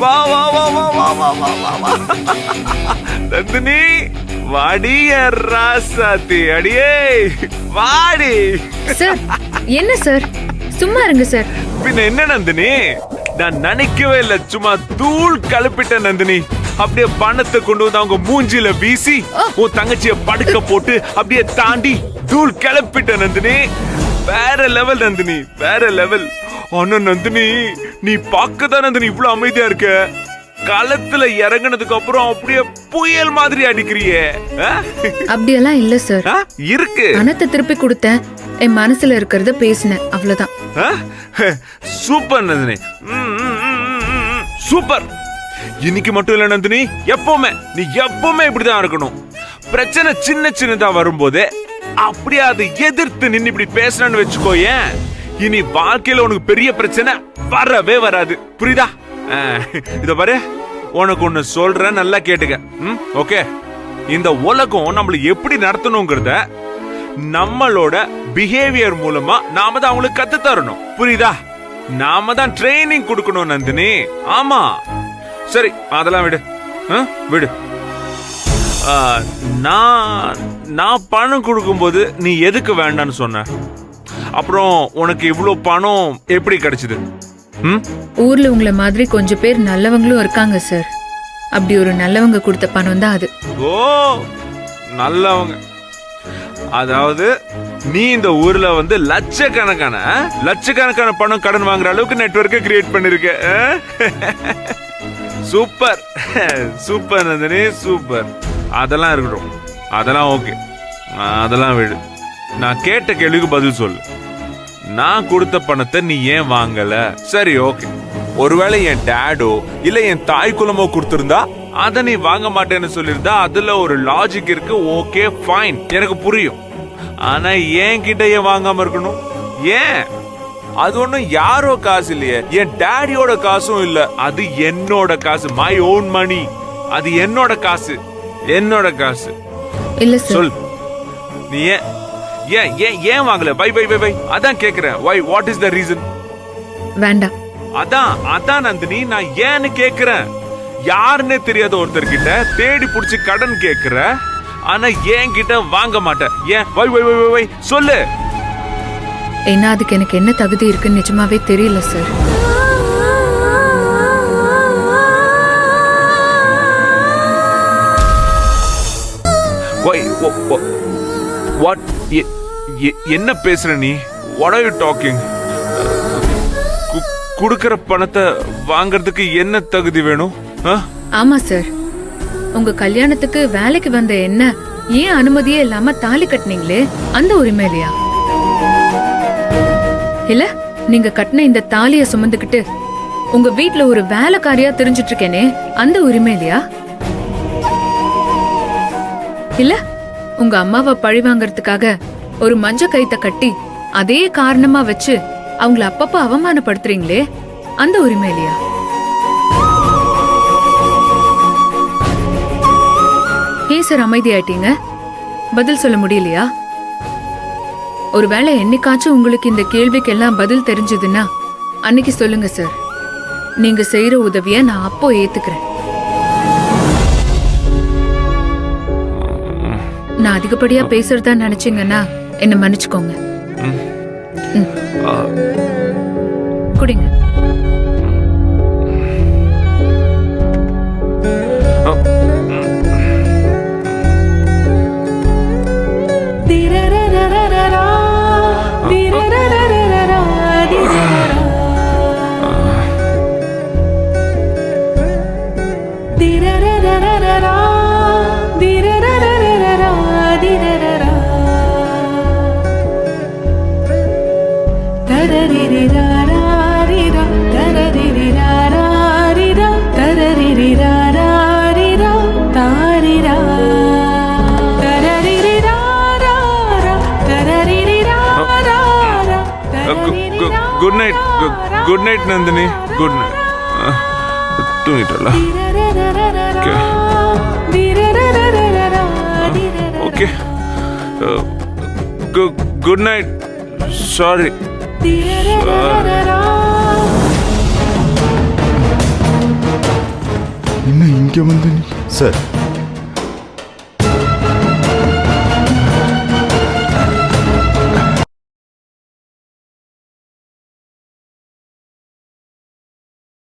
வா வா வா வா வா வா வா வா வா. நந்தினி வாடி ராசாத்தி அடியே வாடி. சார் என்ன சார், சும்மா இருங்க சார். பின்ன என்ன நந்தினி, நான் நினைக்கவே இல்ல, சும்மா தூள் கலப்பிட்ட நந்தினி. அப்படியே பணத்தை கொண்டு வந்து அவங்க மூஞ்சில வீசி உன் தங்கச்சிய படுக்க போட்டு அப்படியே தாண்டி தூள் கிளப்பிட்ட நந்தினி. வேற லெவல் நந்தினி, வேற லெவல். ஆனா நந்தினி, நீ பார்க்கதான் நந்தினி இவ்வளவு அமைதியா இருக்க, களத்துல இறங்கினதுக்கு அப்புறம் அப்படியே புயல் மாதிரி அடிக்கிறியே. அப்படியெல்லாம் இல்ல சார். இருக்கு. பணத்தை திருப்பி கொடுத்தேன், என் மனசுல இருக்கிறத பேசினேன், அவ்வளவுதான். Super Nandini, super. இன்னைக்கு மட்டும் இல்ல நந்தினி, எப்பவுமே நீ எப்பவுமே இப்படிதான் இருக்கணும். பிரச்சனை சின்ன சின்னதா வரும்போது அப்படியே அதை எதிர்த்து நின்னு இப்படி பேசணும்னு வச்சுக்கோ, ஏன் இனி வாழ்க்கையில உனக்கு பெரிய பிரச்சனை வரவே வராது. புரியுதா? இத பாரு, உனக்கு ஒண்ணு சொல்றேன், நல்லா கேட்டுக்க. ஓகே, இந்த உலகம் நம்மள எப்படி நடத்தணுங்கிறத நம்மளோட பிஹேவியர் மூலமா நாம தான் அவங்களுக்கு கத்து தரணும். புரியுதா? நாம தான் ட்ரைனிங் கொடுக்கணும் நந்தினி. ஆமா, சரி அதெல்லாம் விடு, விடு. நான் பணம் கொடுக்கும்போது நீ எதுக்கு வேண்டான்னு சொன்ன? அப்புறம் உனக்கு இவ்வளவு பணம் எப்படி கிடைச்சது? ஊர்ல உங்களை மாதிரி கொஞ்சம் பேர் நல்லவங்களும் இருக்காங்க சார். அப்படி ஒரு நல்லவங்க கொடுத்த பணம் தான் அது. ஓ, நல்லவங்க. அதாவது நீ இந்த ஊர்ல வந்து லட்சக்கணக்கான பணம் கடன் வாங்குற அளவுக்கு நெட்வொர்க்கை கிரியேட் பண்ணிருக்க. Super super Nandini, super. அதெல்லாம் இருக்கட்டும், அதெல்லாம் ஓகே, அதெல்லாம் விடு. நான் கேட்ட கேள்விக்கு பதில் சொல்லு. நான் கொடுத்த பணத்தை நீ ஏன் வாங்கல? சரி ஓகே, ஒருவேளை என் டேடோ இல்ல என் தாய் குலமோ கொடுத்திருந்தா அத நீ வாங்க மாட்டேன்னு சொல்லிருந்தா அதுல ஒரு லாஜிக் இருக்கு. ஓகே ஃபைன், எனக்கு புரியும். ஆனா ஏன் கிட்ட ஏன் வாங்காம இருக்கணும்? ஏன்? அது ஒண்ணும் யாரோ காசு இல்லையே, என் டாடியோட காசும் இல்ல, அது என்னோட காசு, மை ஓன் மணி. அது என்னோட காசு, என்னோட காசு. இல்ல சொல், நீ ஏன் வாங்கல? பை பை பை பை, அதான் கேக்குறேன். why, what is the reason? வேண்டாம். அதான் நந்தினி, நான் ஏன்னு கேக்குறேன். யாருன்னே தெரியாத ஒருத்தர் கிட்ட தேடி புடிச்சு கடன் கேக்குற, ஆனா ஏன் கிட்ட வாங்க மாட்டேன். ஏன்? வை வை வை வை சொல்லு. ஏன்னா அதுக்கு எனக்கு என்ன தகுதி இருக்குன்னு நிஜமாவே தெரியல சார். What? என்ன பேசுற நீ? What are you talking? குடுக்கற பணத்தை வாங்குறதுக்கு என்ன தகுதி வேணும்? ஆமா சார், உங்க கல்யாணத்துக்கு வேலைக்கு வந்த என்ன ஏன் அனுமதியே இல்லாம தாலி கட்டினீங்களே, அந்த உரிமையிலையா? இல்ல நீங்க கட்டின இந்த தாலிய சுமந்துக்கிட்டு உங்க வீட்ல ஒரு வேலைக்காரியா தெரிஞ்சிட்டு இருக்கேனே, அந்த உரிமையிலையா? இல்ல உங்க அம்மாவை பழி வாங்கறதுக்காக ஒரு மஞ்ச கயித்தை கட்டி அதே காரணமா வச்சு அவங்கள அப்பப்ப அவமானப்படுத்துறீங்களே, அந்த உரிமையிலையா? ஏன் சார் அமைதியாயிட்டீங்க? பதில் சொல்ல முடியலையா? ஒருவேளை என்னைக்காச்சும் உங்களுக்கு இந்த கேள்விக்கெல்லாம் பதில் தெரிஞ்சதுன்னா அன்னைக்கு சொல்லுங்க சார். நீங்க செய்யற உதவிய நான் அப்போ ஏத்துக்கிறேன். நான் அதிகப்படியா பேசுறதா நினைச்சீங்கன்னா என்ன மன்னிச்சுக்கோங்க. குடிங்க. Good night Nandini, good night. தூங்கிட்டல? Okay, good night. சாரி. நான் இங்க வந்து சார்